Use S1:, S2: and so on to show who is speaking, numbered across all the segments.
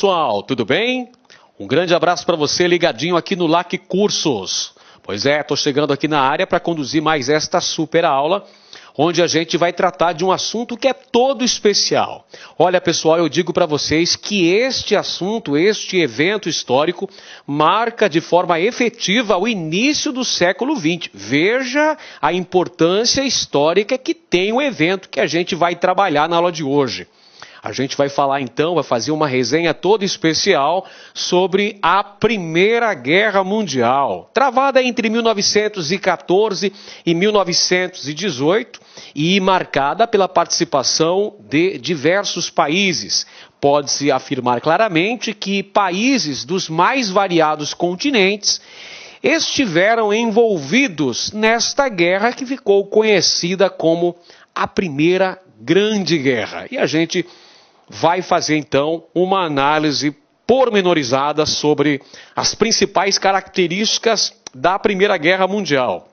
S1: pessoal, tudo bem? Um grande abraço para você ligadinho aqui no LAC Cursos. Pois é, estou chegando aqui na área para conduzir mais esta super aula, onde a gente vai tratar de um assunto que é todo especial. Olha, pessoal, eu digo para vocês que este assunto, este evento histórico, marca de forma efetiva o início do século XX. Veja a importância histórica que tem o evento que a gente vai trabalhar na aula de hoje. A gente vai falar então, vai fazer uma resenha toda especial sobre a Primeira Guerra Mundial, travada entre 1914 e 1918 e marcada pela participação de diversos países. Pode-se afirmar claramente que países dos mais variados continentes estiveram envolvidos nesta guerra que ficou conhecida como a Primeira Grande Guerra. E a gente vai fazer então uma análise pormenorizada sobre as principais características da Primeira Guerra Mundial.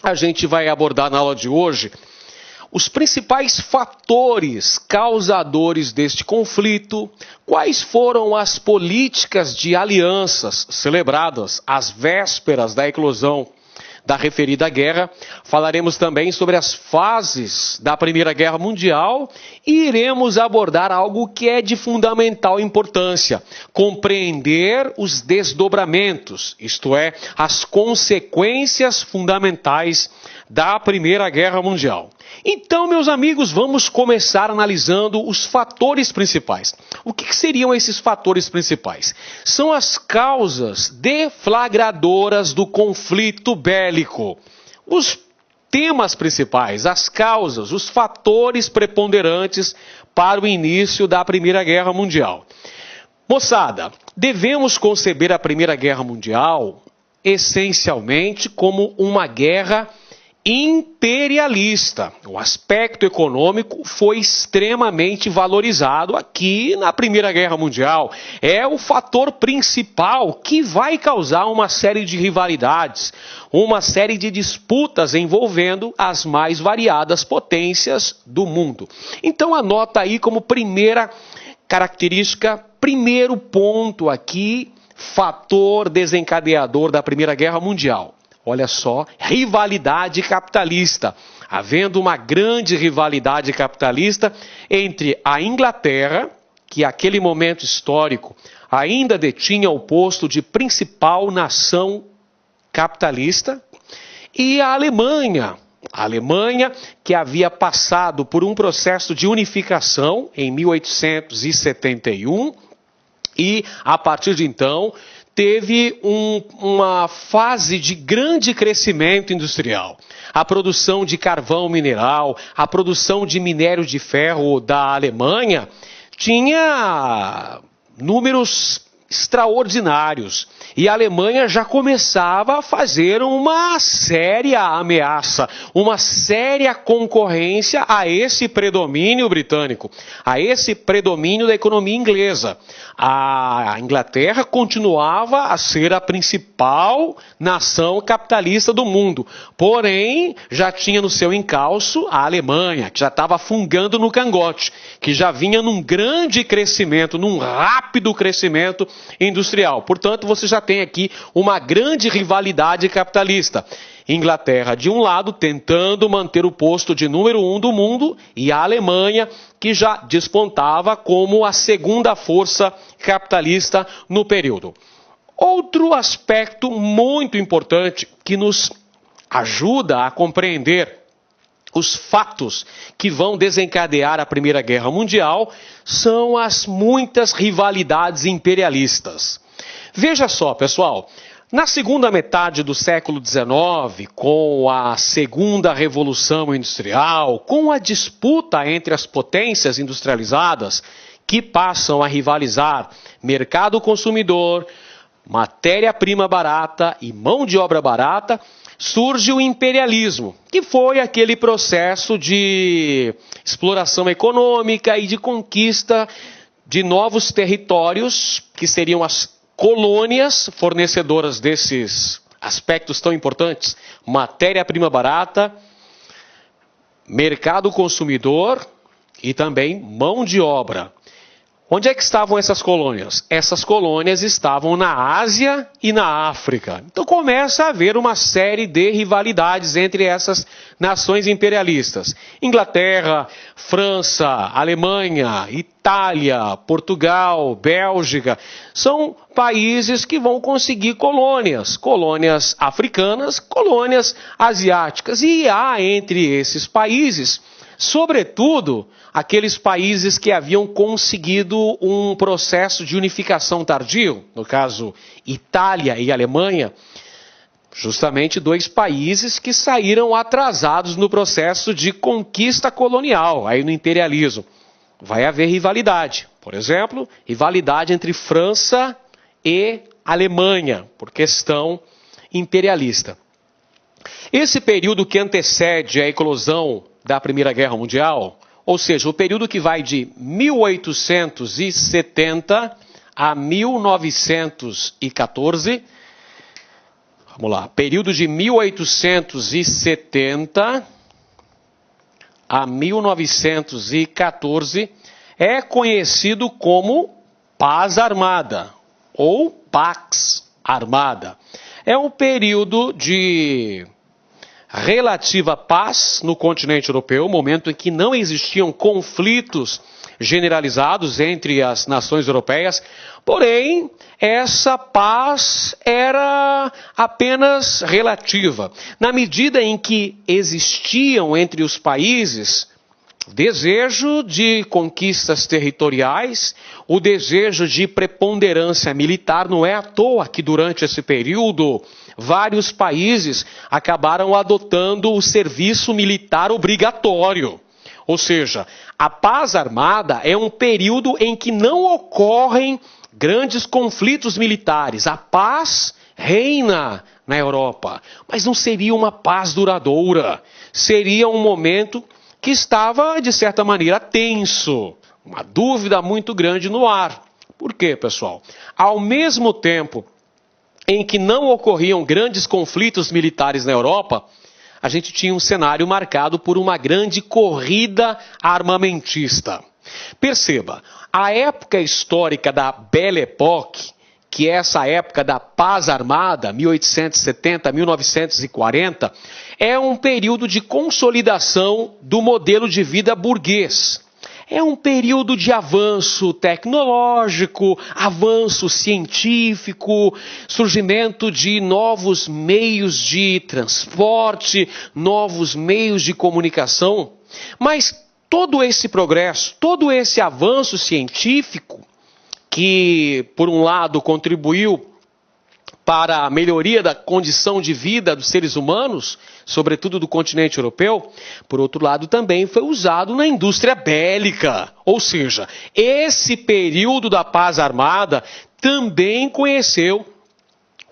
S1: A gente vai abordar na aula de hoje os principais fatores causadores deste conflito, quais foram as políticas de alianças celebradas às vésperas da eclosão da referida guerra. Falaremos também sobre as fases da Primeira Guerra Mundial e iremos abordar algo que é de fundamental importância: compreender os desdobramentos, isto é, as consequências fundamentais da Primeira Guerra Mundial. Então, meus amigos, vamos começar analisando os fatores principais. O que seriam esses fatores principais? São as causas deflagradoras do conflito bélico. Os temas principais, as causas, os fatores preponderantes para o início da Primeira Guerra Mundial. Moçada, devemos conceber a Primeira Guerra Mundial essencialmente como uma guerra imperialista. O aspecto econômico foi extremamente valorizado aqui na Primeira Guerra Mundial. É o fator principal que vai causar uma série de rivalidades, uma série de disputas envolvendo as mais variadas potências do mundo. Então anota aí como primeira característica, primeiro ponto aqui, fator desencadeador da Primeira Guerra Mundial. Olha só, rivalidade capitalista. Havendo uma grande rivalidade capitalista entre a Inglaterra, que naquele momento histórico ainda detinha o posto de principal nação capitalista, e a Alemanha. A Alemanha, que havia passado por um processo de unificação em 1871 e, a partir de então, teve uma fase de grande crescimento industrial. A produção de carvão mineral, a produção de minério de ferro da Alemanha tinha números extraordinários. E a Alemanha já começava a fazer uma séria ameaça, uma séria concorrência a esse predomínio britânico, a esse predomínio da economia inglesa. A Inglaterra continuava a ser a principal nação capitalista do mundo, porém já tinha no seu encalço a Alemanha, que já estava fungando no cangote, que já vinha num grande crescimento, num rápido crescimento industrial. Portanto, você já tem aqui uma grande rivalidade capitalista. Inglaterra, de um lado, tentando manter o posto de número 1 do mundo, e a Alemanha, que já despontava como a segunda força capitalista no período. Outro aspecto muito importante que nos ajuda a compreender os fatos que vão desencadear a Primeira Guerra Mundial são as muitas rivalidades imperialistas. Veja só, pessoal, na segunda metade do século XIX, com a Segunda Revolução Industrial, com a disputa entre as potências industrializadas que passam a rivalizar mercado consumidor, matéria-prima barata e mão de obra barata, surge o imperialismo, que foi aquele processo de exploração econômica e de conquista de novos territórios, que seriam as colônias fornecedoras desses aspectos tão importantes: matéria-prima barata, mercado consumidor e também mão de obra. Onde é que estavam essas colônias? Essas colônias estavam na Ásia e na África. Então começa a haver uma série de rivalidades entre essas nações imperialistas. Inglaterra, França, Alemanha, Itália, Portugal, Bélgica, são países que vão conseguir colônias. Colônias africanas, colônias asiáticas. E há entre esses países, sobretudo, aqueles países que haviam conseguido um processo de unificação tardio, no caso Itália e Alemanha, justamente dois países que saíram atrasados no processo de conquista colonial, aí no imperialismo. Vai haver rivalidade, por exemplo, rivalidade entre França e Alemanha, por questão imperialista. Esse período que antecede a eclosão da Primeira Guerra Mundial, ou seja, o período que vai de 1870 a 1914, vamos lá, período de 1870 a 1914 é conhecido como Paz Armada ou Pax Armada. É um período de relativa paz no continente europeu, momento em que não existiam conflitos generalizados entre as nações europeias, porém, essa paz era apenas relativa, na medida em que existiam entre os países o desejo de conquistas territoriais, o desejo de preponderância militar. Não é à toa que durante esse período vários países acabaram adotando o serviço militar obrigatório. Ou seja, a paz armada é um período em que não ocorrem grandes conflitos militares. A paz reina na Europa, mas não seria uma paz duradoura. Seria um momento que estava, de certa maneira, tenso. Uma dúvida muito grande no ar. Por quê, pessoal? Ao mesmo tempo em que não ocorriam grandes conflitos militares na Europa, a gente tinha um cenário marcado por uma grande corrida armamentista. Perceba, a época histórica da Belle Époque, que é essa época da paz armada, 1870 a 1940, é um período de consolidação do modelo de vida burguês. É um período de avanço tecnológico, avanço científico, surgimento de novos meios de transporte, novos meios de comunicação. Mas todo esse progresso, todo esse avanço científico, que por um lado contribuiu para a melhoria da condição de vida dos seres humanos, sobretudo do continente europeu, por outro lado também foi usado na indústria bélica. Ou seja, esse período da paz armada também conheceu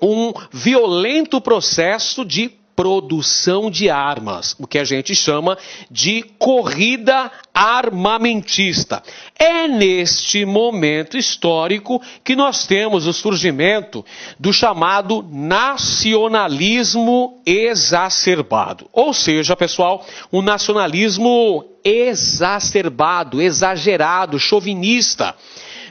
S1: um violento processo de produção de armas, o que a gente chama de corrida armamentista. É neste momento histórico que nós temos o surgimento do chamado nacionalismo exacerbado. Ou seja, pessoal, um nacionalismo exacerbado, exagerado, chauvinista.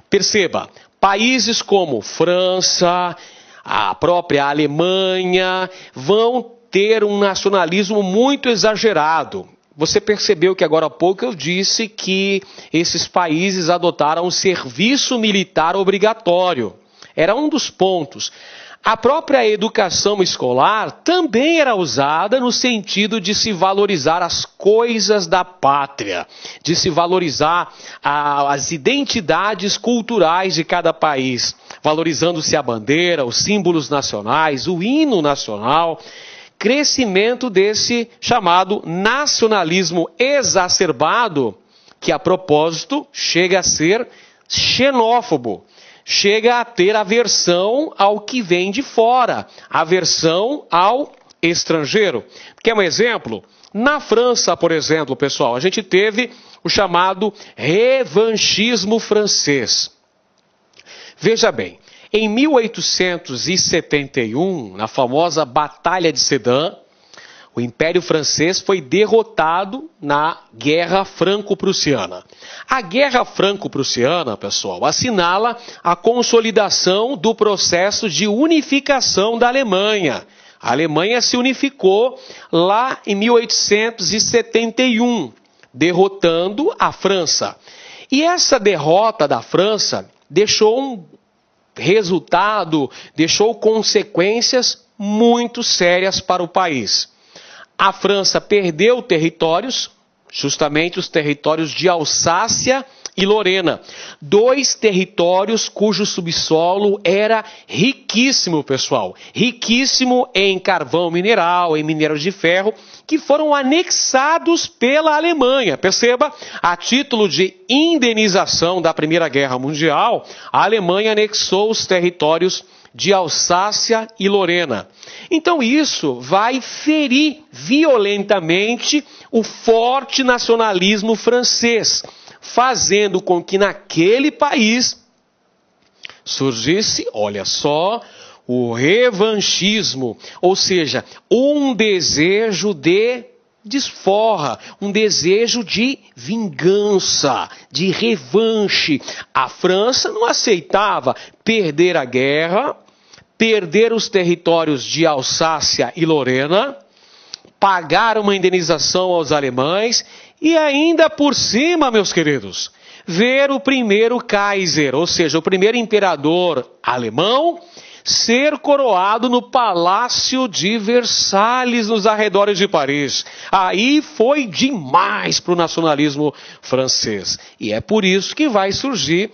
S1: Perceba, países como França, a própria Alemanha, vão ter um nacionalismo muito exagerado. Você percebeu que agora há pouco eu disse que esses países adotaram o serviço militar obrigatório. Era um dos pontos. A própria educação escolar também era usada no sentido de se valorizar as coisas da pátria, de se valorizar as identidades culturais de cada país, valorizando-se a bandeira, os símbolos nacionais, o hino nacional. Crescimento desse chamado nacionalismo exacerbado, que a propósito chega a ser xenófobo, chega a ter aversão ao que vem de fora, aversão ao estrangeiro. Quer um exemplo? Na França, por exemplo, pessoal, a gente teve o chamado revanchismo francês. Veja bem, em 1871, na famosa Batalha de Sedan, O Império Francês foi derrotado na Guerra Franco-Prussiana. A Guerra Franco-Prussiana, pessoal, assinala a consolidação do processo de unificação da Alemanha. A Alemanha se unificou lá em 1871, derrotando a França. E essa derrota da França deixou um resultado, deixou consequências muito sérias para o país. A França perdeu territórios, justamente os territórios de Alsácia e Lorena. 2 territórios cujo subsolo era riquíssimo, pessoal. Riquíssimo em carvão mineral, em minérios de ferro, que foram anexados pela Alemanha. Perceba, a título de indenização da Primeira Guerra Mundial, a Alemanha anexou os territórios de Alsácia e Lorena. Então isso vai ferir violentamente o forte nacionalismo francês, fazendo com que naquele país surgisse, olha só, o revanchismo, ou seja, um desejo de desforra, um desejo de vingança, de revanche. A França não aceitava perder a guerra, perder os territórios de Alsácia e Lorena, pagar uma indenização aos alemães e ainda por cima, meus queridos, ver o primeiro Kaiser, ou seja, o primeiro imperador alemão, ser coroado no Palácio de Versalhes, nos arredores de Paris. Aí foi demais para o nacionalismo francês. E é por isso que vai surgir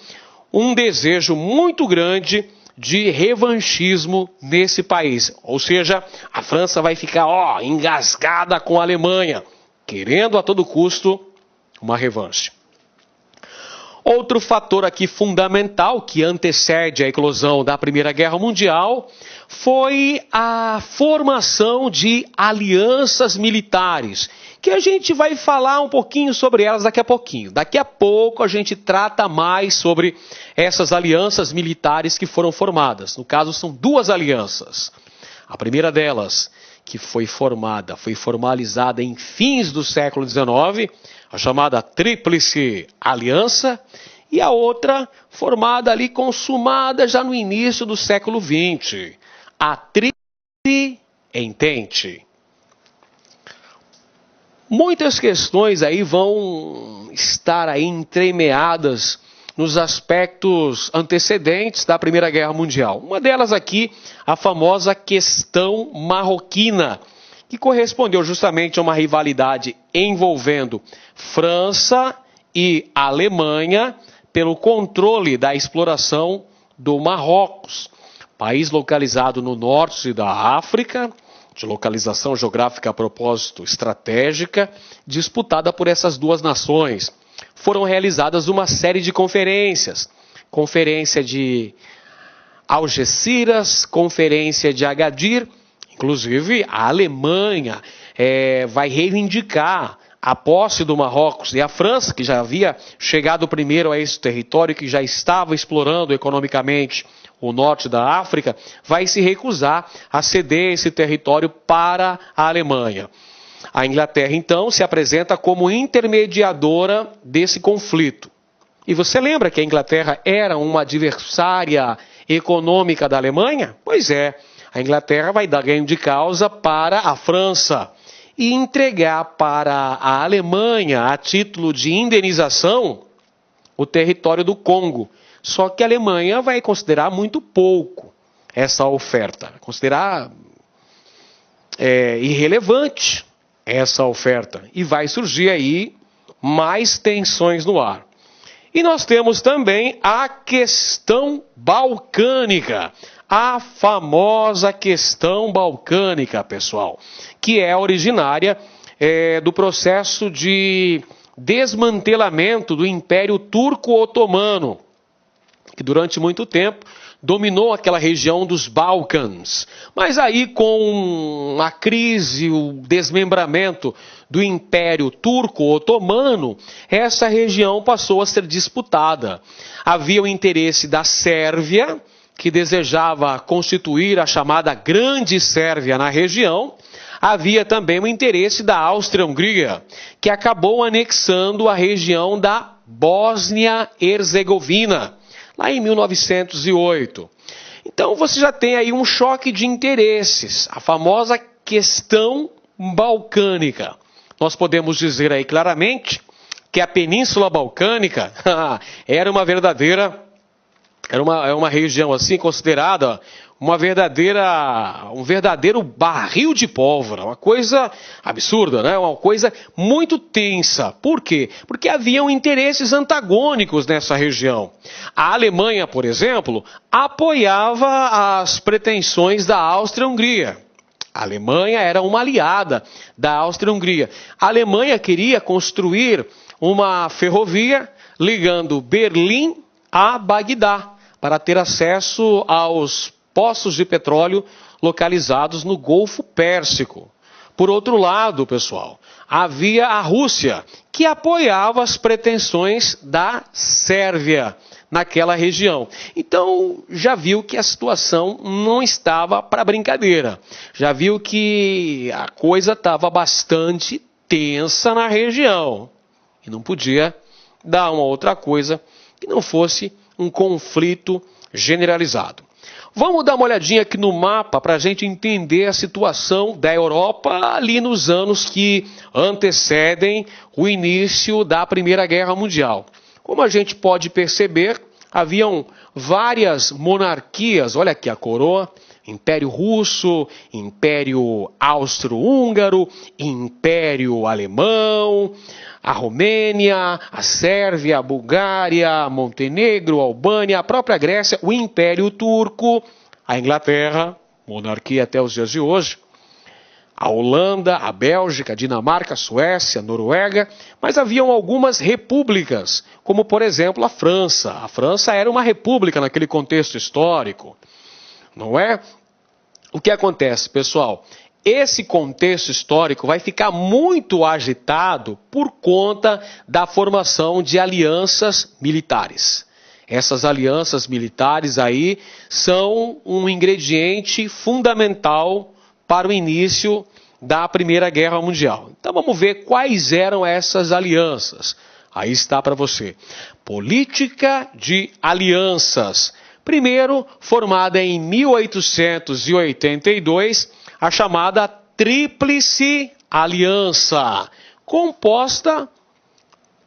S1: um desejo muito grande de revanchismo nesse país. Ou seja, a França vai ficar engasgada com a Alemanha, querendo a todo custo uma revanche. Outro fator aqui fundamental que antecede a eclosão da Primeira Guerra Mundial foi a formação de alianças militares, que a gente vai falar um pouquinho sobre elas daqui a pouquinho. Daqui a pouco a gente trata mais sobre essas alianças militares que foram formadas. No caso, são 2 alianças. A primeira delas, que foi formalizada em fins do século XIX, a chamada Tríplice Aliança, e a outra formada ali, consumada já no início do século XX, a Tríplice Entente. Muitas questões aí vão estar aí entremeadas nos aspectos antecedentes da Primeira Guerra Mundial. Uma delas aqui, a famosa questão marroquina, que correspondeu justamente a uma rivalidade envolvendo França e Alemanha pelo controle da exploração do Marrocos, país localizado no norte da África, de localização geográfica a propósito estratégica, disputada por essas 2 nações. Foram realizadas uma série de conferências, conferência de Algeciras, conferência de Agadir. Inclusive, a Alemanha vai reivindicar a posse do Marrocos, e a França, que já havia chegado primeiro a esse território, que já estava explorando economicamente o norte da África, vai se recusar a ceder esse território para a Alemanha. A Inglaterra, então, se apresenta como intermediadora desse conflito. E você lembra que a Inglaterra era uma adversária econômica da Alemanha? Pois é. A Inglaterra vai dar ganho de causa para a França e entregar para a Alemanha, a título de indenização, o território do Congo. Só que a Alemanha vai considerar muito pouco essa oferta, considerar irrelevante essa oferta. E vai surgir aí mais tensões no ar. E nós temos também a questão balcânica. A famosa questão balcânica, pessoal, que é originária do processo de desmantelamento do Império Turco-Otomano, que durante muito tempo dominou aquela região dos Balcãs. Mas aí, com a crise, o desmembramento do Império Turco-Otomano, essa região passou a ser disputada. Havia o interesse da Sérvia, que desejava constituir a chamada Grande Sérvia na região. havia também o interesse da Áustria-Hungria, que acabou anexando a região da Bósnia-Herzegovina, lá em 1908. Então você já tem aí um choque de interesses, a famosa questão balcânica. Nós podemos dizer aí claramente que a Península Balcânica era uma região assim considerada um verdadeiro barril de pólvora, uma coisa absurda, né? Uma coisa muito tensa. Por quê? Porque haviam interesses antagônicos nessa região. A Alemanha, por exemplo, apoiava as pretensões da Áustria-Hungria. A Alemanha era uma aliada da Áustria-Hungria. A Alemanha queria construir uma ferrovia ligando Berlim a Bagdá, para ter acesso aos poços de petróleo localizados no Golfo Pérsico. Por outro lado, pessoal, havia a Rússia, que apoiava as pretensões da Sérvia naquela região. Então, já viu que a situação não estava para brincadeira. Já viu que a coisa estava bastante tensa na região. E não podia dar uma outra coisa que não fosse um conflito generalizado. Vamos dar uma olhadinha aqui no mapa para a gente entender a situação da Europa ali nos anos que antecedem o início da Primeira Guerra Mundial. Como a gente pode perceber, haviam várias monarquias, olha aqui a coroa, Império Russo, Império Austro-Húngaro, Império Alemão, a Romênia, a Sérvia, a Bulgária, Montenegro, a Albânia, a própria Grécia, o Império Turco, a Inglaterra, monarquia até os dias de hoje, a Holanda, a Bélgica, a Dinamarca, a Suécia, a Noruega, mas haviam algumas repúblicas, como por exemplo a França. A França era uma república naquele contexto histórico, não é? O que acontece, pessoal? Esse contexto histórico vai ficar muito agitado por conta da formação de alianças militares. Essas alianças militares aí são um ingrediente fundamental para o início da Primeira Guerra Mundial. Então vamos ver quais eram essas alianças. Aí está para você. Política de alianças. Primeiro, formada em 1882, a chamada Tríplice Aliança, composta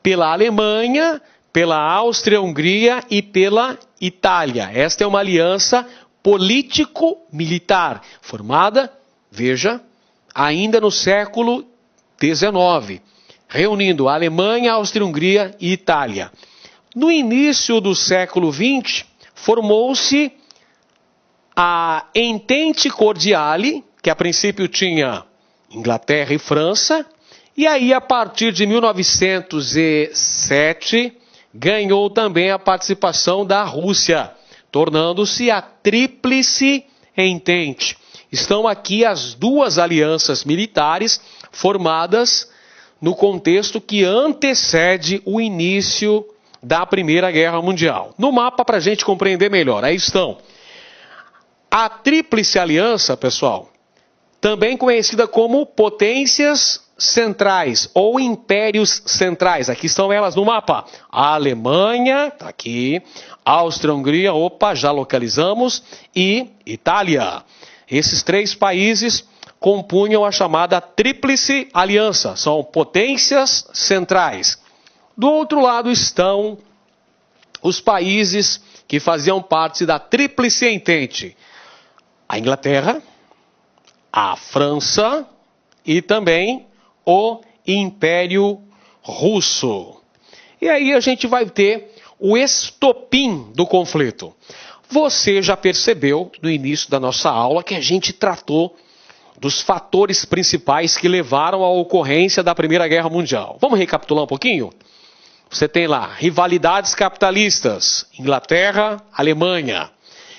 S1: pela Alemanha, pela Áustria-Hungria e pela Itália. Esta é uma aliança político-militar, formada, veja, ainda no século XIX, reunindo a Alemanha, a Áustria-Hungria e Itália. No início do século XX, formou-se a Entente Cordiale, que a princípio tinha Inglaterra e França, e aí a partir de 1907 ganhou também a participação da Rússia, tornando-se a Tríplice Entente. Estão aqui as duas alianças militares formadas no contexto que antecede o início da Primeira Guerra Mundial. No mapa, para a gente compreender melhor, aí estão. A Tríplice Aliança, pessoal, também conhecida como potências centrais ou impérios centrais. Aqui estão elas no mapa. A Alemanha, está aqui, Áustria-Hungria, opa, já localizamos, e Itália. Esses três países compunham a chamada Tríplice Aliança, são potências centrais. Do outro lado estão os países que faziam parte da Tríplice Entente. A Inglaterra, a França e também o Império Russo. E aí a gente vai ter o estopim do conflito. Você já percebeu no início da nossa aula que a gente tratou dos fatores principais que levaram à ocorrência da Primeira Guerra Mundial. Vamos recapitular um pouquinho? Você tem lá rivalidades capitalistas, Inglaterra, Alemanha.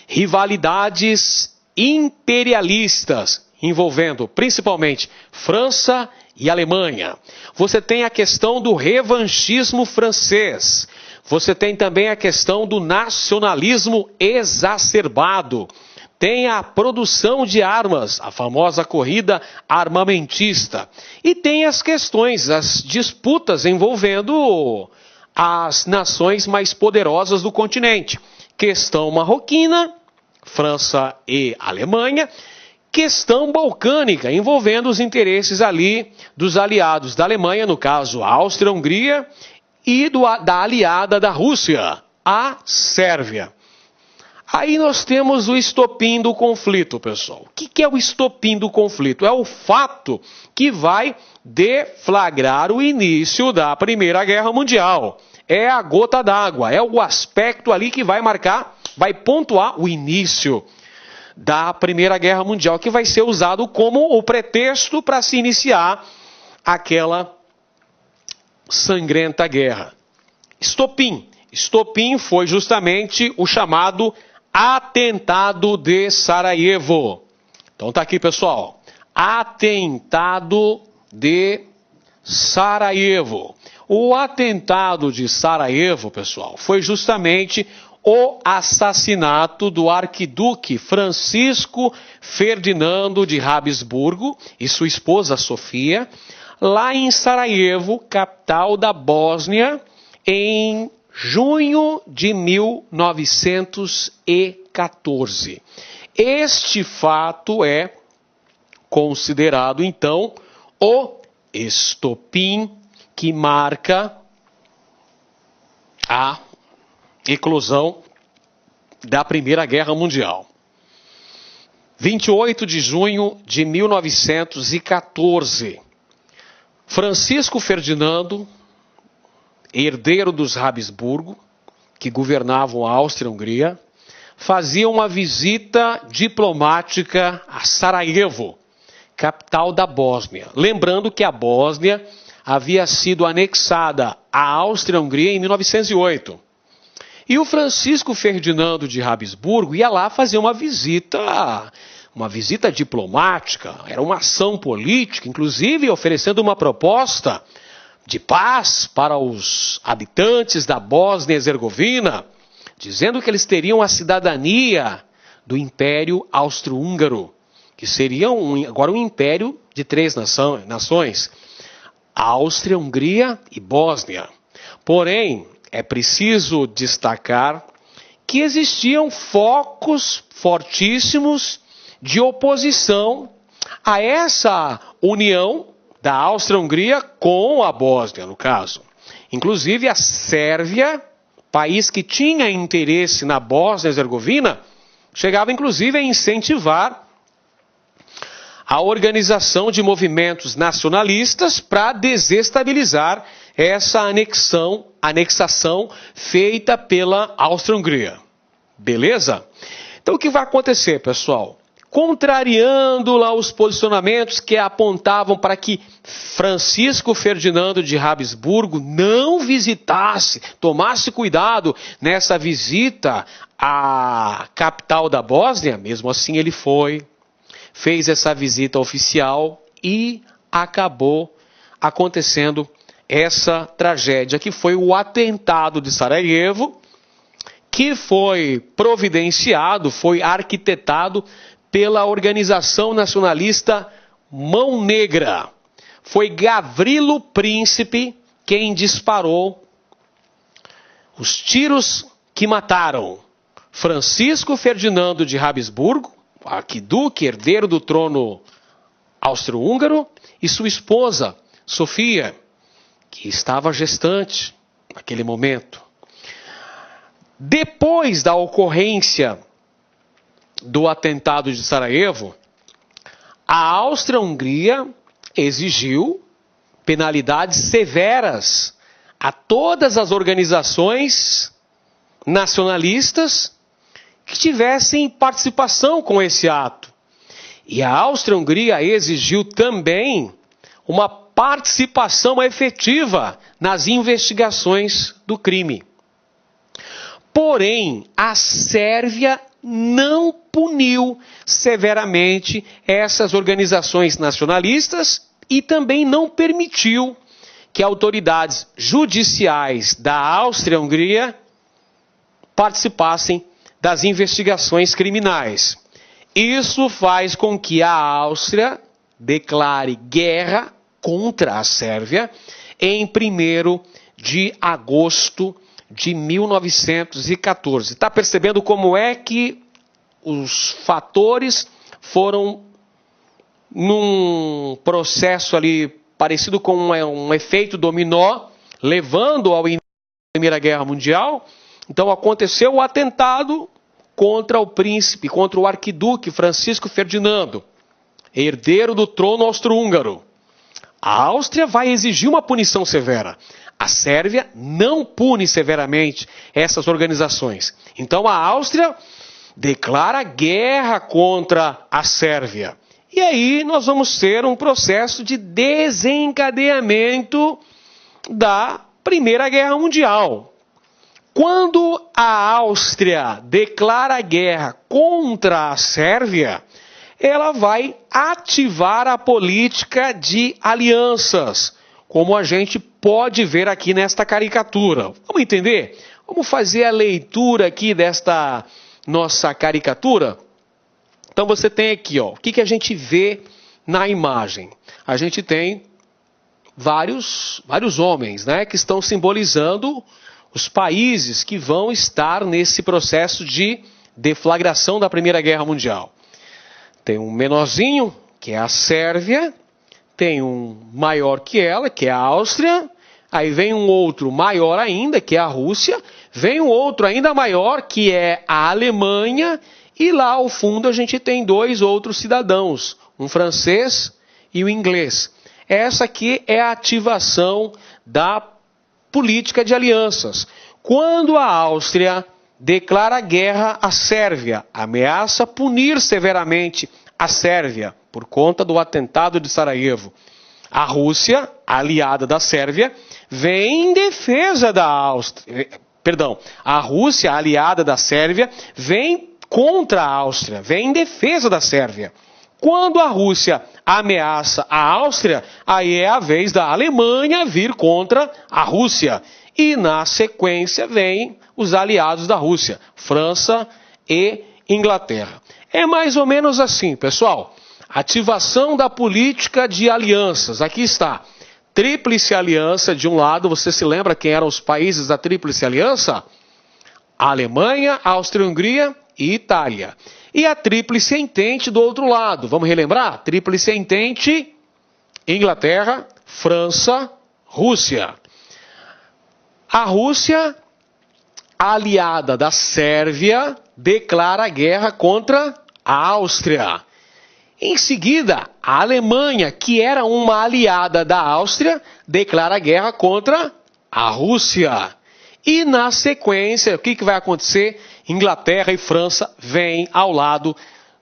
S1: Rivalidades imperialistas, envolvendo principalmente França e Alemanha. Você tem a questão do revanchismo francês. Você tem também a questão do nacionalismo exacerbado. tem a produção de armas, a famosa corrida armamentista, e tem as questões, as disputas envolvendo as nações mais poderosas do continente. Questão marroquina, França e Alemanha, questão balcânica, envolvendo os interesses ali dos aliados da Alemanha, no caso a Áustria-Hungria, e da aliada da Rússia, a Sérvia. Aí nós temos o estopim do conflito, pessoal. O que é o estopim do conflito? É o fato que vai deflagrar o início da Primeira Guerra Mundial. É a gota d'água, é o aspecto ali que vai marcar, vai pontuar o início da Primeira Guerra Mundial, que vai ser usado como o pretexto para se iniciar aquela sangrenta guerra. Estopim. Estopim foi justamente o chamado Atentado de Sarajevo. Então tá aqui, pessoal. Atentado de Sarajevo. O atentado de Sarajevo, pessoal, foi justamente o assassinato do arquiduque Francisco Ferdinando de Habsburgo e sua esposa Sofia, lá em Sarajevo, capital da Bósnia, em junho de 1914. Este fato é considerado, então, o estopim que marca a eclosão da Primeira Guerra Mundial. 28 de junho de 1914. Francisco Ferdinando, herdeiro dos Habsburgo, que governavam a Áustria-Hungria, fazia uma visita diplomática a Sarajevo, capital da Bósnia. Lembrando que a Bósnia havia sido anexada à Áustria-Hungria em 1908. E o Francisco Ferdinando de Habsburgo ia lá fazer uma visita diplomática, era uma ação política, inclusive oferecendo uma proposta de paz para os habitantes da Bósnia e Herzegovina, dizendo que eles teriam a cidadania do Império Austro-Húngaro, que seria agora um império de 3 nações, Áustria, Hungria e Bósnia. Porém, é preciso destacar que existiam focos fortíssimos de oposição a essa união da Áustria-Hungria com a Bósnia, no caso. Inclusive a Sérvia, país que tinha interesse na Bósnia e Herzegovina, chegava inclusive a incentivar a organização de movimentos nacionalistas para desestabilizar essa anexação feita pela Áustria-Hungria. Beleza? Então o que vai acontecer, pessoal? Contrariando lá os posicionamentos que apontavam para que Francisco Ferdinando de Habsburgo não visitasse, tomasse cuidado nessa visita à capital da Bósnia, mesmo assim ele foi, fez essa visita oficial e acabou acontecendo essa tragédia, que foi o atentado de Sarajevo, que foi providenciado, foi arquitetado pela organização nacionalista Mão Negra. Foi Gavrilo Príncipe quem disparou os tiros que mataram Francisco Ferdinando de Habsburgo, arquiduque, herdeiro do trono austro-húngaro, e sua esposa, Sofia, que estava gestante naquele momento. Depois da ocorrência do atentado de Sarajevo, a Áustria-Hungria exigiu penalidades severas a todas as organizações nacionalistas que tivessem participação com esse ato. E a Áustria-Hungria exigiu também uma participação efetiva nas investigações do crime. Porém, a Sérvia não puniu severamente essas organizações nacionalistas e também não permitiu que autoridades judiciais da Áustria-Hungria participassem das investigações criminais. Isso faz com que a Áustria declare guerra contra a Sérvia em 1º de agosto de 1914. Está percebendo como é que os fatores foram num processo ali parecido com um efeito dominó, levando ao início da Primeira Guerra Mundial? Então aconteceu o atentado contra o príncipe, contra o arquiduque Francisco Ferdinando, herdeiro do trono austro-húngaro. A Áustria vai exigir uma punição severa. A Sérvia não pune severamente essas organizações. Então a Áustria declara guerra contra a Sérvia. E aí nós vamos ter um processo de desencadeamento da Primeira Guerra Mundial. Quando a Áustria declara guerra contra a Sérvia, ela vai ativar a política de alianças, como a gente pode ver aqui nesta caricatura. Vamos entender? Vamos fazer a leitura aqui desta nossa caricatura? Então você tem aqui, ó, o que a gente vê na imagem? A gente tem vários homens, né, que estão simbolizando os países que vão estar nesse processo de deflagração da Primeira Guerra Mundial. Tem um menorzinho, que é a Sérvia, tem um maior que ela, que é a Áustria, aí vem um outro maior ainda, que é a Rússia, vem um outro ainda maior, que é a Alemanha, e lá ao fundo a gente tem 2 outros cidadãos, um francês e um inglês. Essa aqui é a ativação da política de alianças. Quando a Áustria declara guerra à Sérvia, ameaça punir severamente a Sérvia por conta do atentado de Sarajevo, a Rússia, aliada da Sérvia, vem em defesa da Áustria. Perdão, a Rússia, aliada da Sérvia, vem contra a Áustria, vem em defesa da Sérvia. Quando a Rússia ameaça a Áustria, aí é a vez da Alemanha vir contra a Rússia. E na sequência vem os aliados da Rússia, França e Inglaterra. É mais ou menos assim, pessoal. Ativação da política de alianças. Aqui está. Tríplice Aliança de um lado. Você se lembra quem eram os países da Tríplice Aliança? A Alemanha, Áustria-Hungria e Itália. E a Tríplice Entente do outro lado. Vamos relembrar? Tríplice Entente, Inglaterra, França, Rússia. A Rússia, aliada da Sérvia, declara guerra contra a Áustria. Em seguida, a Alemanha, que era uma aliada da Áustria, declara guerra contra a Rússia. E na sequência, o que vai acontecer? Inglaterra e França vêm ao lado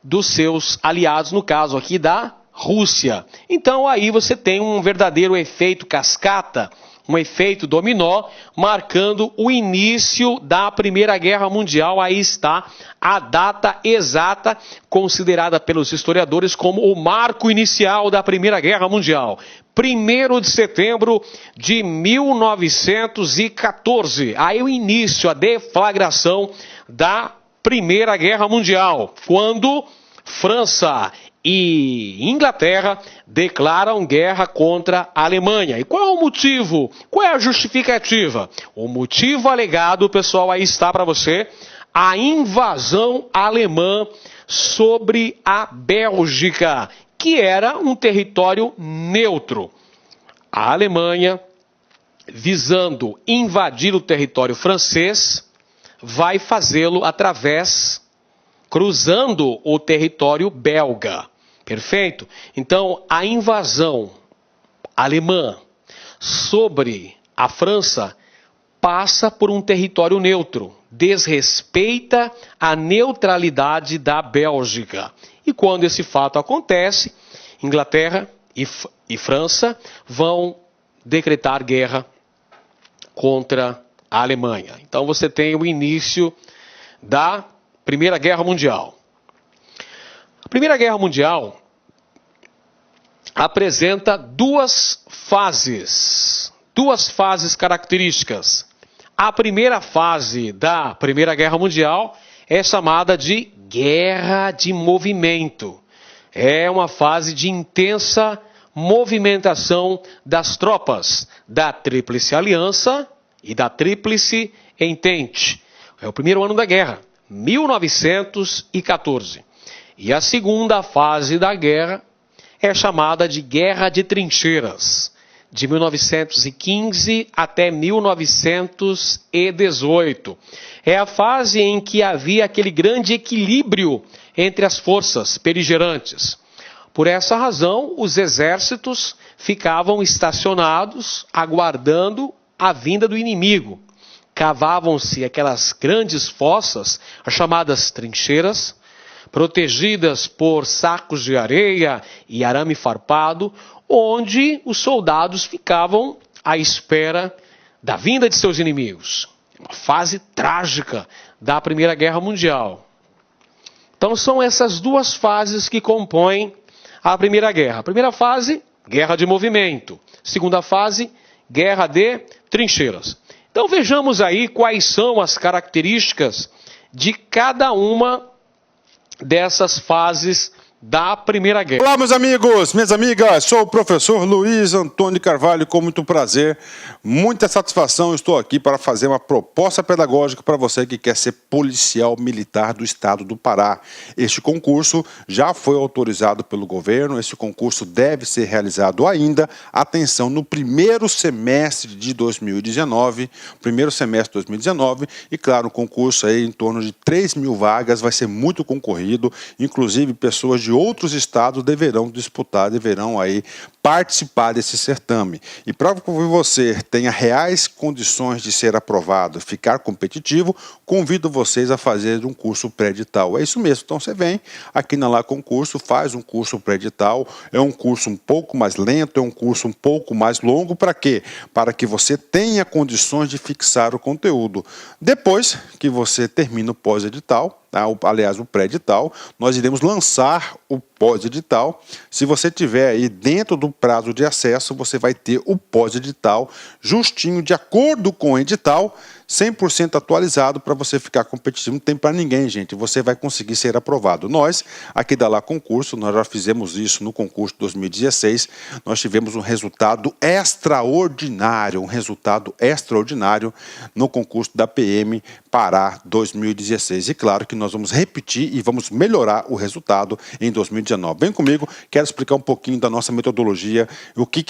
S1: dos seus aliados, no caso aqui da Rússia. Então aí você tem um verdadeiro efeito cascata, um efeito dominó, marcando o início da Primeira Guerra Mundial. Aí está a data exata, considerada pelos historiadores como o marco inicial da Primeira Guerra Mundial. 1º de setembro de 1914. Aí o início, a deflagração da Primeira Guerra Mundial, quando França e Inglaterra declaram guerra contra a Alemanha. E qual é o motivo? Qual é a justificativa? O motivo alegado, pessoal, aí está para você: a invasão alemã sobre a Bélgica, que era um território neutro. A Alemanha, visando invadir o território francês, vai fazê-lo cruzando o território belga. Perfeito? Então, a invasão alemã sobre a França passa por um território neutro, desrespeita a neutralidade da Bélgica. E quando esse fato acontece, Inglaterra e França vão decretar guerra contra a Alemanha. Então você tem o início da Primeira Guerra Mundial. A Primeira Guerra Mundial apresenta duas fases características. A primeira fase da Primeira Guerra Mundial é chamada de guerra de movimento. É uma fase de intensa movimentação das tropas da Tríplice Aliança e da Tríplice Entente. É o primeiro ano da guerra, 1914. E a segunda fase da guerra é chamada de Guerra de Trincheiras, de 1915 até 1918. É a fase em que havia aquele grande equilíbrio entre as forças beligerantes. Por essa razão, os exércitos ficavam estacionados, aguardando a vinda do inimigo. Cavavam-se aquelas grandes fossas, as chamadas trincheiras, protegidas por sacos de areia e arame farpado, onde os soldados ficavam à espera da vinda de seus inimigos. Uma fase trágica da Primeira Guerra Mundial. Então são essas duas fases que compõem a Primeira Guerra. A primeira fase, guerra de movimento. Segunda fase, guerra de trincheiras. Então vejamos aí quais são as características de cada uma dessas fases da Primeira Guerra.
S2: Olá, meus amigos, minhas amigas, sou o professor Luiz Antônio Carvalho, com muito prazer, muita satisfação, estou aqui para fazer uma proposta pedagógica para você que quer ser policial militar do estado do Pará. Este concurso já foi autorizado pelo governo, este concurso deve ser realizado ainda, atenção, no primeiro semestre de 2019, e claro, um concurso aí em torno de 3.000 vagas, vai ser muito concorrido, inclusive pessoas de outros estados deverão disputar, deverão aí participar desse certame. E para que você tenha reais condições de ser aprovado, ficar competitivo, convido vocês a fazer um curso pré-edital. É isso mesmo, então você vem aqui na Lá Concurso, faz um curso pré-edital, é um curso um pouco mais lento, é um curso um pouco mais longo, para quê? Para que você tenha condições de fixar o conteúdo. Depois que você termina o pós-edital, aliás, o pré-edital, nós iremos lançar o pós-edital. Se você tiver aí dentro do prazo de acesso, você vai ter o pós-edital justinho, de acordo com o edital, 100% atualizado para você ficar competitivo. Não tem para ninguém, gente. Você vai conseguir ser aprovado. Nós, aqui da Lá Concurso, nós já fizemos isso no concurso de 2016. Nós tivemos um resultado extraordinário, no concurso da PM Pará 2016. E claro que nós vamos repetir e vamos melhorar o resultado em 2019. Vem comigo, quero explicar um pouquinho da nossa metodologia, o que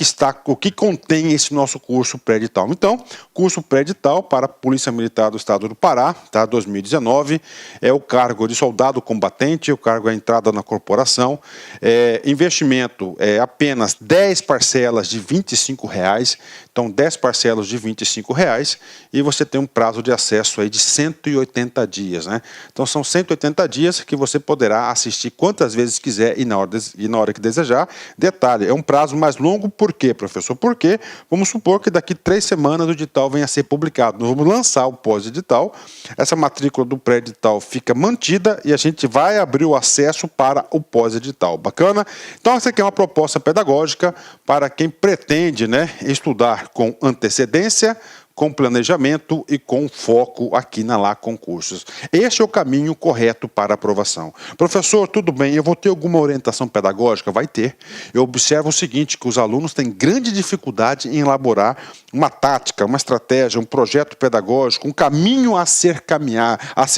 S2: contém esse nosso curso pré-edital. Então, curso pré-edital para Polícia Militar do Estado do Pará, 2019, é o cargo de soldado combatente, o cargo é entrada na corporação, investimento é apenas 10 parcelas de R$25, então 10 parcelas de R$25, e você tem um prazo de acesso aí de 180 dias, né? Então são 180 dias que você poderá assistir quantas vezes quiser e na hora que desejar. Detalhe, é um prazo mais longo, por quê, professor? Porque vamos supor que daqui 3 semanas o edital venha a ser publicado. Nós vamos lançar o pós-edital, essa matrícula do pré-edital fica mantida e a gente vai abrir o acesso para o pós-edital. Bacana? Então essa aqui é uma proposta pedagógica para quem pretende, né, estudar com antecedência, com planejamento e com foco aqui na Lá Concursos. Este é o caminho correto para aprovação. Professor, tudo bem, eu vou ter alguma orientação pedagógica? Vai ter. Eu observo o seguinte, que os alunos têm grande dificuldade em elaborar uma tática, uma estratégia, um projeto pedagógico, um caminho a ser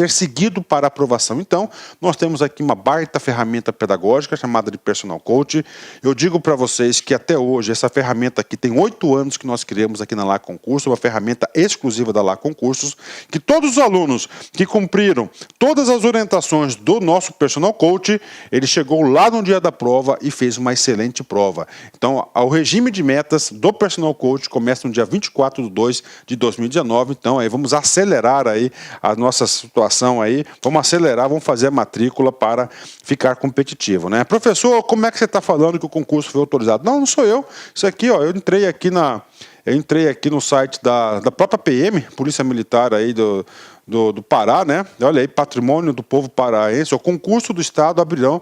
S2: seguido para aprovação. Então, nós temos aqui uma baita ferramenta pedagógica chamada de Personal Coach. Eu digo para vocês que até hoje essa ferramenta aqui tem 8 anos que nós criamos aqui na Lá Concurso, uma ferramenta exclusiva da Lá Concursos, que todos os alunos que cumpriram todas as orientações do nosso Personal Coach, ele chegou lá no dia da prova e fez uma excelente prova. Então, o regime de metas do Personal Coach começa no dia 24/2 de 2019, então aí vamos acelerar aí a nossa situação aí, vamos fazer a matrícula para ficar competitivo, né? Professor, como é que você está falando que o concurso foi autorizado? Não, não sou eu. Isso aqui, ó, eu entrei aqui no site da própria PM, Polícia Militar aí do Pará, né? Olha aí, Patrimônio do Povo Paraense, o concurso do Estado abrirão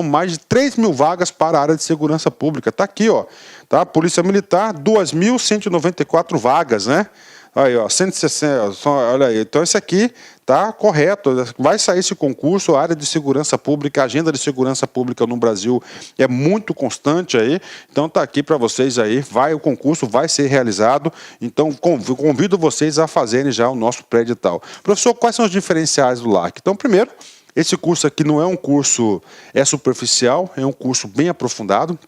S2: mais de 3.000 vagas para a área de segurança pública. Tá aqui, ó, tá? Polícia Militar, 2.194 vagas, né? Aí, ó, 160, olha aí. Então, esse aqui tá correto. Vai sair esse concurso, a área de segurança pública, a agenda de segurança pública no Brasil é muito constante aí. Então, tá aqui para vocês aí. O concurso vai ser realizado. Então, convido vocês a fazerem já o nosso pré-edital. Professor, quais são os diferenciais do LAC? Então, primeiro, esse curso aqui não é um curso superficial, é um curso bem aprofundado.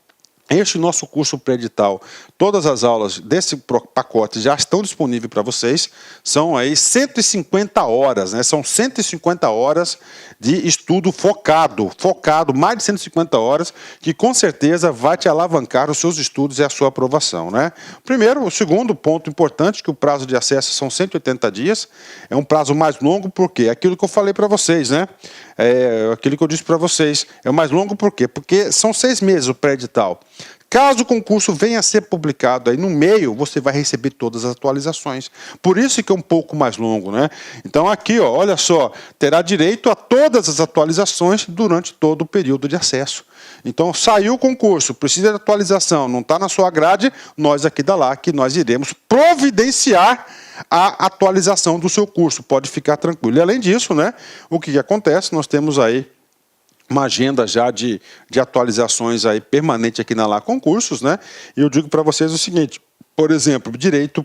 S2: Este nosso curso pré-edital, todas as aulas desse pacote já estão disponíveis para vocês. São aí 150 horas, né? São 150 horas de estudo focado, mais de 150 horas, que com certeza vai te alavancar os seus estudos e a sua aprovação, né? Primeiro, o segundo ponto importante, que o prazo de acesso são 180 dias, é um prazo mais longo, porque aquilo que eu falei para vocês, né? Aquilo que eu disse para vocês, é o mais longo por quê? Porque são 6 meses o pré-edital. Caso o concurso venha a ser publicado aí no meio, você vai receber todas as atualizações. Por isso que é um pouco mais longo, né? Então aqui, ó, olha só, terá direito a todas as atualizações durante todo o período de acesso. Então saiu o concurso, precisa de atualização, não está na sua grade, nós aqui da LAC, nós iremos providenciar a atualização do seu curso. Pode ficar tranquilo. E além disso, né, o que acontece? Nós temos aí uma agenda já de atualizações aí permanente aqui na LAC Concursos, né? E eu digo para vocês o seguinte, por exemplo, direito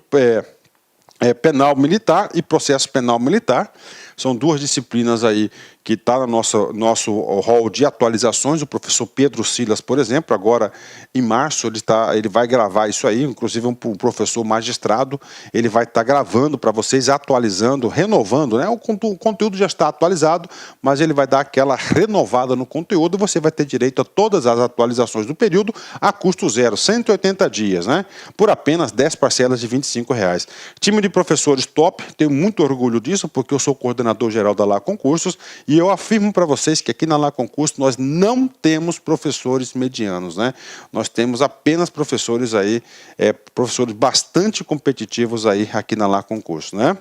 S2: penal militar e processo penal militar, são 2 disciplinas aí que está no nosso hall de atualizações. O professor Pedro Silas, por exemplo, agora em março ele vai gravar isso aí, inclusive um professor magistrado, ele vai estar gravando para vocês, atualizando, renovando, né? O conteúdo já está atualizado, mas ele vai dar aquela renovada no conteúdo e você vai ter direito a todas as atualizações do período a custo zero, 180 dias, né? Por apenas 10 parcelas de R$25. Time de professores top, tenho muito orgulho disso, porque eu sou coordenador geral da LAC Concursos e eu afirmo para vocês que aqui na LAC Concursos nós não temos professores medianos, né? Nós temos apenas professores aí, professores bastante competitivos aí aqui na LAC Concursos, né?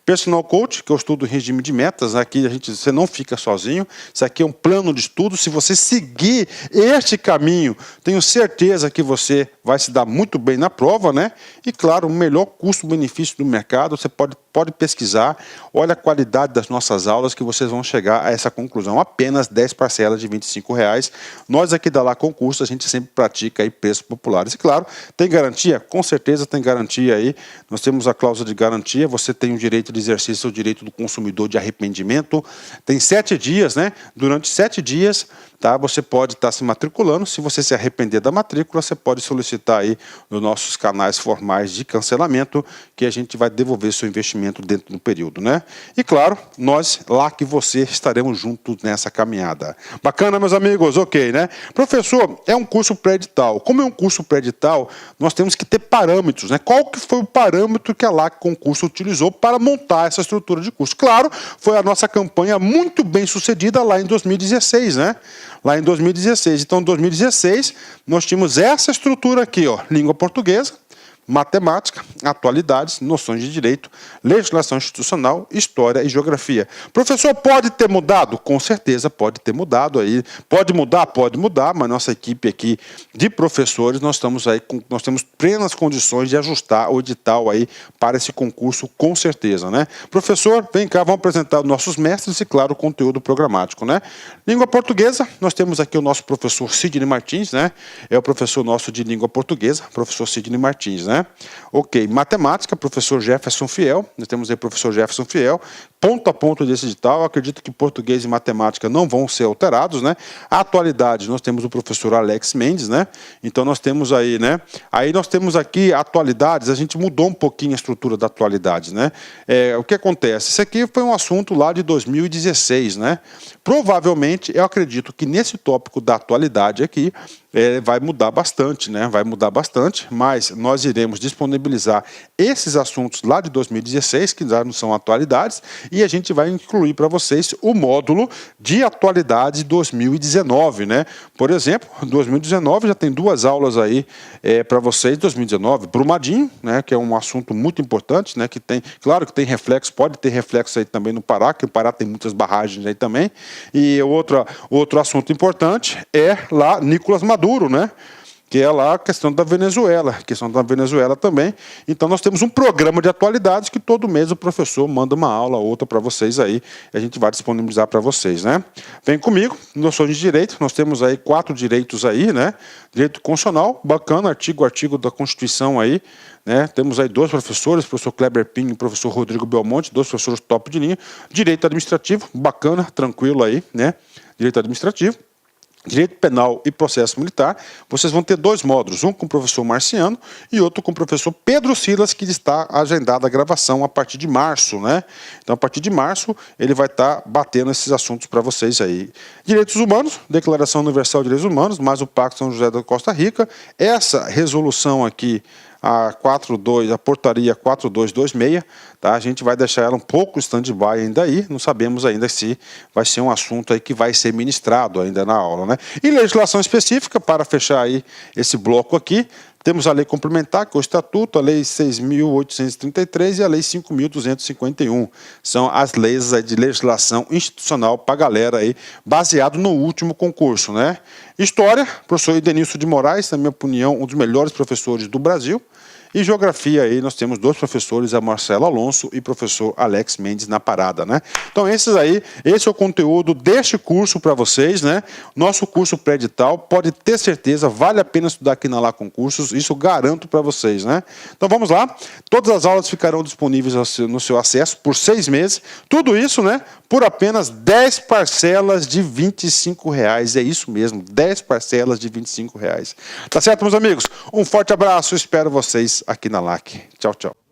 S2: Personal Coach, que eu estudo regime de metas, aqui você não fica sozinho, isso aqui é um plano de estudo, se você seguir este caminho, tenho certeza que você vai se dar muito bem na prova, né? E claro, o melhor custo-benefício do mercado, você pode pesquisar, olha a qualidade das nossas aulas que vocês vão chegar a essa conclusão. Apenas 10 parcelas de R$25. Nós aqui da LAC Concursos, a gente sempre pratica aí preços populares. E claro, tem garantia? Com certeza tem garantia aí. Nós temos a cláusula de garantia, você tem o direito de exercício, o direito do consumidor de arrependimento. Tem 7 dias, né? Durante 7 dias, tá? Você pode estar se matriculando. Se você se arrepender da matrícula, você pode solicitar aí nos nossos canais formais de cancelamento, que a gente vai devolver seu investimento dentro do período, né? E claro, nós lá que você estaremos juntos nessa caminhada. Bacana, meus amigos? Ok, né? Professor, é um curso pré-edital. Como é um curso pré-edital, nós temos que ter parâmetros, né? Qual que foi o parâmetro que a LAC Concurso utilizou para montar essa estrutura de curso? Claro, foi a nossa campanha muito bem sucedida lá em 2016, né? Lá em 2016. Então, em 2016, nós tínhamos essa estrutura aqui, ó, língua portuguesa, matemática, atualidades, noções de direito, legislação institucional, história e geografia. Professor, pode ter mudado? Com certeza pode ter mudado aí. Pode mudar, mas nossa equipe aqui de professores, nós temos plenas condições de ajustar o edital aí para esse concurso, com certeza, né? Professor, vem cá, vamos apresentar os nossos mestres e, claro, o conteúdo programático, né? Língua portuguesa, nós temos aqui o nosso professor Sidney Martins, né? É o professor nosso de língua portuguesa, professor Sidney Martins, né? Ok, matemática, professor Jefferson Fiel, nós temos aí o professor Jefferson Fiel, ponto a ponto desse edital, eu acredito que português e matemática não vão ser alterados, né? A atualidade, nós temos o professor Alex Mendes, né? Então nós temos aí, né? Aí nós temos aqui atualidades, a gente mudou um pouquinho a estrutura da atualidades, né? O que acontece? Isso aqui foi um assunto lá de 2016, né? Provavelmente, eu acredito que nesse tópico da atualidade aqui, vai mudar bastante, né? Vai mudar bastante, mas nós iremos disponibilizar esses assuntos lá de 2016, que já não são atualidades, e a gente vai incluir para vocês o módulo de atualidades 2019, né? Por exemplo, 2019 já tem 2 aulas aí para vocês, 2019, Brumadinho, né? Que é um assunto muito importante, né? Que tem, claro que tem reflexo, pode ter reflexo aí também no Pará, que o Pará tem muitas barragens aí também, e outro assunto importante é lá Nicolás Maduro, né? que é lá a questão da Venezuela, também. Então nós temos um programa de atualidades que todo mês o professor manda uma aula ou outra para vocês aí, e a gente vai disponibilizar para vocês, né? Vem comigo, noções de direito, nós temos aí 4 direitos aí, né? Direito constitucional, bacana, artigo da Constituição aí, né? Temos aí 2 professores, o professor Kleber Pinho e o professor Rodrigo Belmonte, 2 professores top de linha. Direito administrativo, bacana, tranquilo aí, né? Direito administrativo. Direito penal e processo militar, vocês vão ter 2 módulos, um com o professor Marciano e outro com o professor Pedro Silas, que está agendada a gravação a partir de março, né? Então, a partir de março, ele vai estar batendo esses assuntos para vocês aí. Direitos humanos, Declaração Universal de Direitos Humanos, mais o Pacto São José da Costa Rica. Essa resolução aqui, a portaria 4226, tá? A gente vai deixar ela um pouco stand-by ainda aí, não sabemos ainda se vai ser um assunto aí que vai ser ministrado ainda na aula, né? E legislação específica, para fechar aí esse bloco aqui, temos a lei complementar, que é o Estatuto, a lei 6.833 e a lei 5.251. São as leis aí de legislação institucional para a galera aí, baseado no último concurso, né? História, professor Edenilson de Moraes, na minha opinião, um dos melhores professores do Brasil. E geografia aí nós temos 2 professores, a Marcelo Alonso e o professor Alex Mendes na parada, né? Então esse é o conteúdo deste curso para vocês, né? Nosso curso pré-edital, pode ter certeza, vale a pena estudar aqui na Lá Concursos, isso garanto para vocês, né? Então vamos lá, todas as aulas ficarão disponíveis no seu acesso por 6 meses, tudo isso, né? Por apenas 10 parcelas de R$25, é isso mesmo, 10 parcelas de R$25. Tá certo, meus amigos? Um forte abraço, espero vocês aqui na LAC. Tchau, tchau.